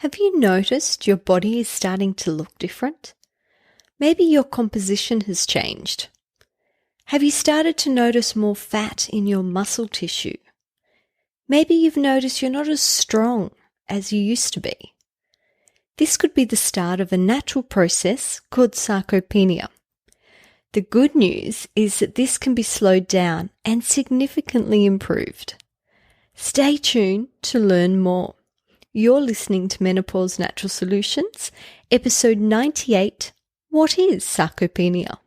Have you noticed your body is starting to look different? Maybe your composition has changed. Have you started to notice more fat in your muscle tissue? Maybe you've noticed you're not as strong as you used to be. This could be the start of a natural process called sarcopenia. The good news is that this can be slowed down and significantly improved. Stay tuned to learn more. You're listening to Menopause Natural Solutions, episode 98, What is Sarcopenia?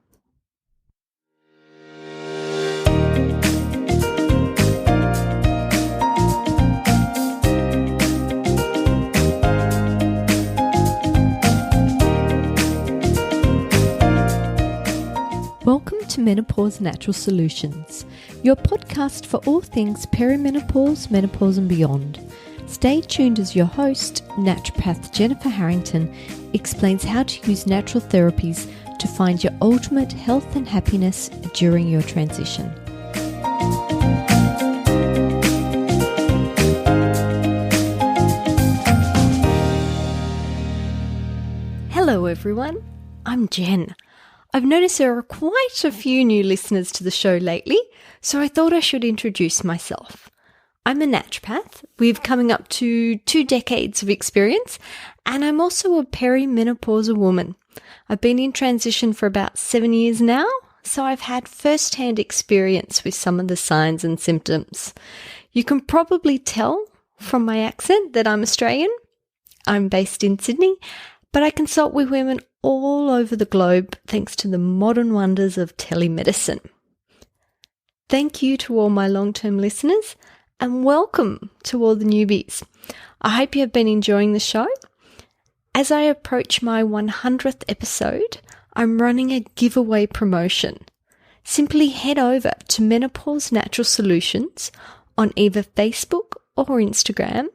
Welcome to Menopause Natural Solutions, your podcast for all things perimenopause, menopause and beyond. Stay tuned as your host, Naturopath Jennifer Harrington, explains how to use natural therapies to find your ultimate health and happiness during your transition. Hello everyone, I'm Jen. I've noticed there are quite a few new listeners to the show lately, so I thought I should introduce myself. I'm a naturopath with coming up to 2 decades of experience, and I'm also a perimenopausal woman. I've been in transition for about 7 years now, so I've had first-hand experience with some of the signs and symptoms. You can probably tell from my accent that I'm Australian. I'm based in Sydney, but I consult with women all over the globe thanks to the modern wonders of telemedicine. Thank you to all my long-term listeners, and welcome to all the newbies. I hope you have been enjoying the show. As I approach my 100th episode, I'm running a giveaway promotion. Simply head over to Menopausenaturalsolutions on either Facebook or Instagram.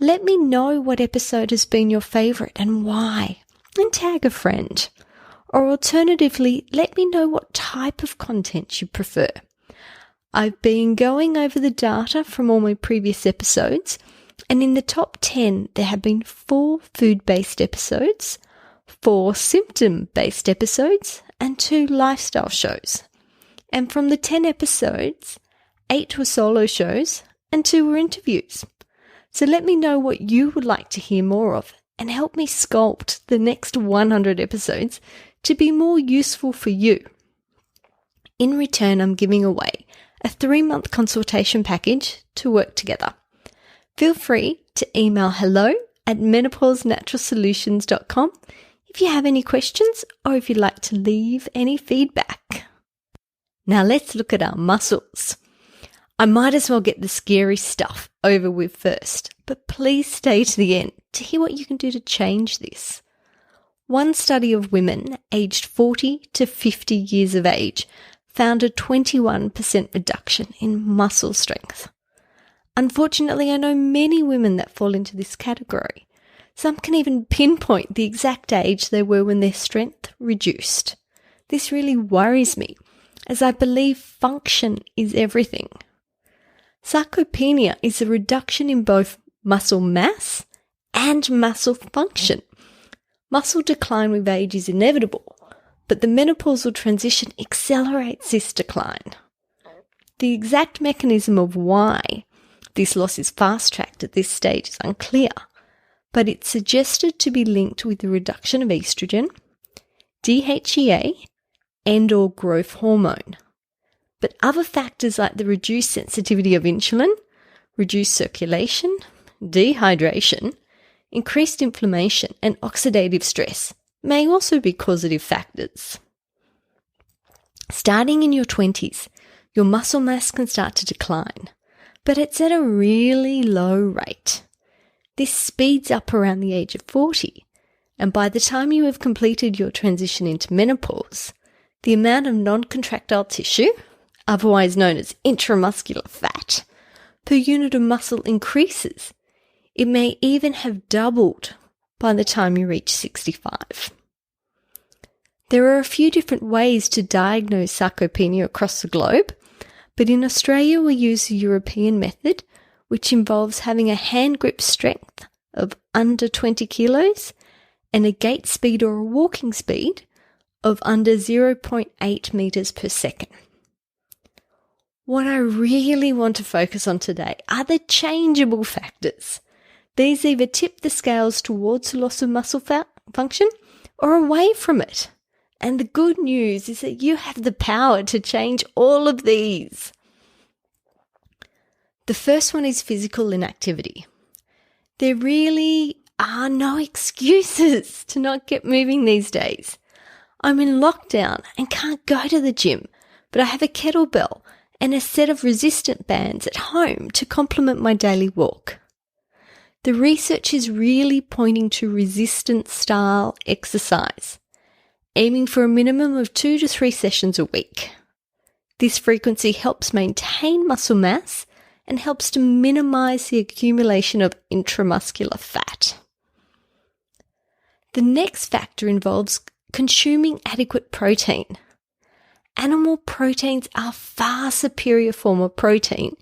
Let me know what episode has been your favourite and why, and tag a friend. Or alternatively, let me know what type of content you prefer. I've been going over the data from all my previous episodes, and in the top 10 there have been 4 food-based episodes, 4 symptom-based episodes, and 2 lifestyle shows. And from the 10 episodes, 8 were solo shows and 2 were interviews. So let me know what you would like to hear more of and help me sculpt the next 100 episodes to be more useful for you. In return, I'm giving away a 3-month consultation package to work together. Feel free to email hello@menopausenaturalsolutions.com if you have any questions or if you'd like to leave any feedback. Now let's look at our muscles. I might as well get the scary stuff over with first, but please stay to the end to hear what you can do to change this. One study of women aged 40 to 50 years of age found a 21% reduction in muscle strength. Unfortunately, I know many women that fall into this category. Some can even pinpoint the exact age they were when their strength reduced. This really worries me, as I believe function is everything. Sarcopenia is a reduction in both muscle mass and muscle function. Muscle decline with age is inevitable, but the menopausal transition accelerates this decline. The exact mechanism of why this loss is fast-tracked at this stage is unclear, but it's suggested to be linked with the reduction of estrogen, DHEA, and/or growth hormone. But other factors like the reduced sensitivity of insulin, reduced circulation, dehydration, increased inflammation, and oxidative stress may also be causative factors. Starting in your 20s, your muscle mass can start to decline, but it's at a really low rate. This speeds up around the age of 40, and by the time you have completed your transition into menopause, the amount of non-contractile tissue, otherwise known as intramuscular fat, per unit of muscle increases. It may even have doubled by the time you reach 65. There are a few different ways to diagnose sarcopenia across the globe, but in Australia we use the European method, which involves having a hand grip strength of under 20 kilos and a gait speed or a walking speed of under 0.8 meters per second. What I really want to focus on today are the changeable factors. These either tip the scales towards loss of muscle function or away from it. And the good news is that you have the power to change all of these. The first one is physical inactivity. There really are no excuses to not get moving these days. I'm in lockdown and can't go to the gym, but I have a kettlebell and a set of resistant bands at home to complement my daily walk. The research is really pointing to resistance style exercise, aiming for a minimum of 2 to 3 sessions a week. This frequency helps maintain muscle mass and helps to minimize the accumulation of intramuscular fat. The next factor involves consuming adequate protein. Animal proteins are a far superior form of protein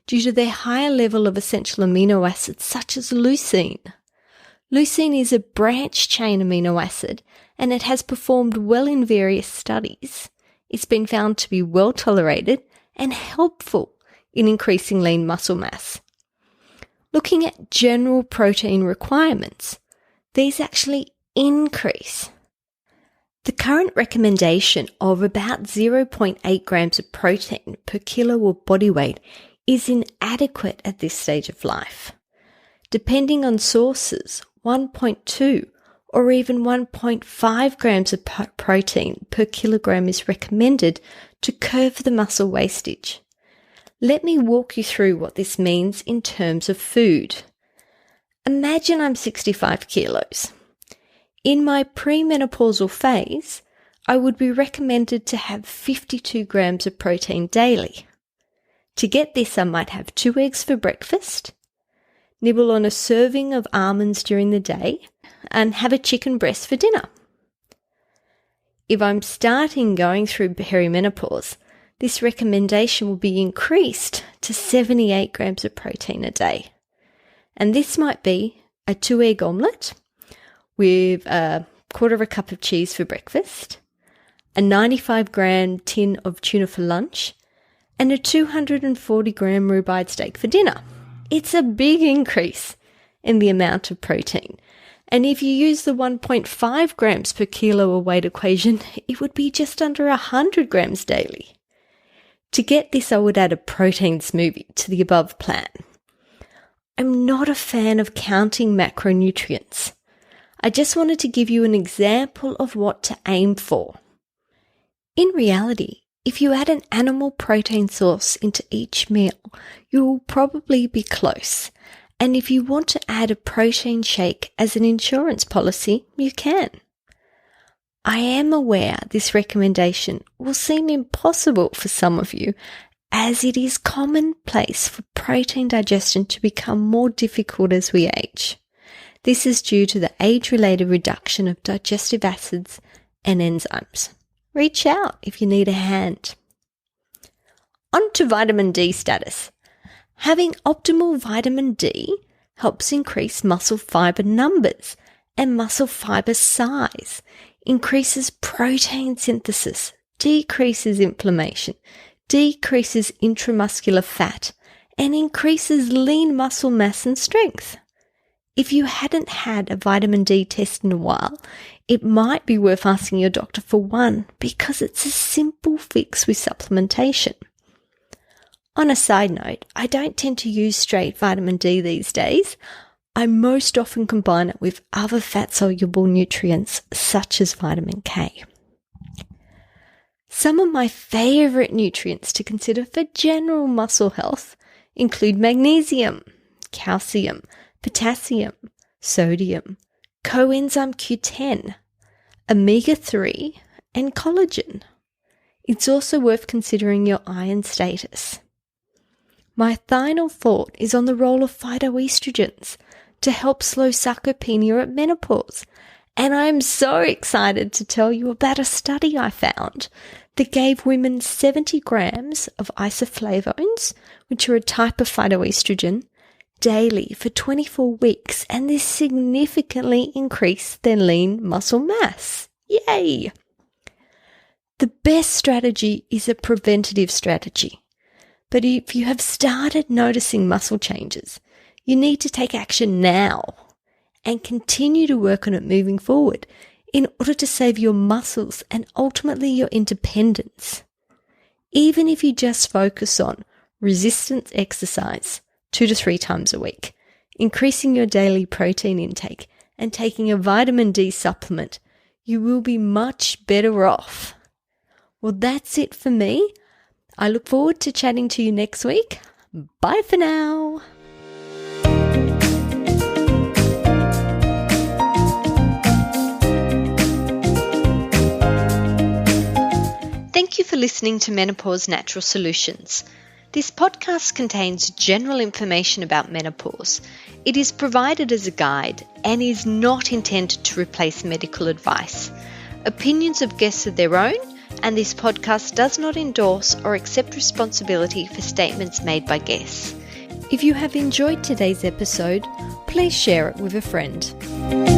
due to their higher level of essential amino acids such as leucine. Leucine is a branch-chain amino acid and it has performed well in various studies. It's been found to be well tolerated and helpful in increasing lean muscle mass. Looking at general protein requirements, these actually increase. The current recommendation of about 0.8 grams of protein per kilo of body weight is inadequate at this stage of life. Depending on sources, 1.2 or even 1.5 grams of protein per kilogram is recommended to curb the muscle wastage. Let me walk you through what this means in terms of food. Imagine I'm 65 kilos. In my premenopausal phase, I would be recommended to have 52 grams of protein daily. To get this, I might have 2 eggs for breakfast, nibble on a serving of almonds during the day, and have a chicken breast for dinner. If I'm starting going through perimenopause, this recommendation will be increased to 78 grams of protein a day. And this might be a 2-egg omelette with a 1/4 cup of cheese for breakfast, a 95-gram tin of tuna for lunch, and a 240-gram ribeye steak for dinner. It's a big increase in the amount of protein. And if you use the 1.5 grams per kilo of weight equation, it would be just under 100 grams daily. To get this, I would add a protein smoothie to the above plan. I'm not a fan of counting macronutrients. I just wanted to give you an example of what to aim for. In reality, if you add an animal protein source into each meal, you will probably be close. And if you want to add a protein shake as an insurance policy, you can. I am aware this recommendation will seem impossible for some of you, as it is commonplace for protein digestion to become more difficult as we age. This is due to the age-related reduction of digestive acids and enzymes. Reach out if you need a hand. On to vitamin D status. Having optimal vitamin D helps increase muscle fiber numbers and muscle fiber size, increases protein synthesis, decreases inflammation, decreases intramuscular fat, and increases lean muscle mass and strength. If you hadn't had a vitamin D test in a while, it might be worth asking your doctor for one because it's a simple fix with supplementation. On a side note, I don't tend to use straight vitamin D these days. I most often combine it with other fat-soluble nutrients such as vitamin K. Some of my favourite nutrients to consider for general muscle health include magnesium, calcium, potassium, sodium, coenzyme Q10, omega-3, and collagen. It's also worth considering your iron status. My final thought is on the role of phytoestrogens to help slow sarcopenia at menopause. And I'm so excited to tell you about a study I found that gave women 70 grams of isoflavones, which are a type of phytoestrogen, daily for 24 weeks, and this significantly increased their lean muscle mass. Yay! The best strategy is a preventative strategy. But if you have started noticing muscle changes, you need to take action now and continue to work on it moving forward in order to save your muscles and ultimately your independence. Even if you just focus on resistance exercise 2 to 3 times a week, increasing your daily protein intake and taking a vitamin D supplement, you will be much better off. Well, that's it for me. I look forward to chatting to you next week. Bye for now. Thank you for listening to Menopause Natural Solutions. This podcast contains general information about menopause. It is provided as a guide and is not intended to replace medical advice. Opinions of guests are their own, and this podcast does not endorse or accept responsibility for statements made by guests. If you have enjoyed today's episode, please share it with a friend.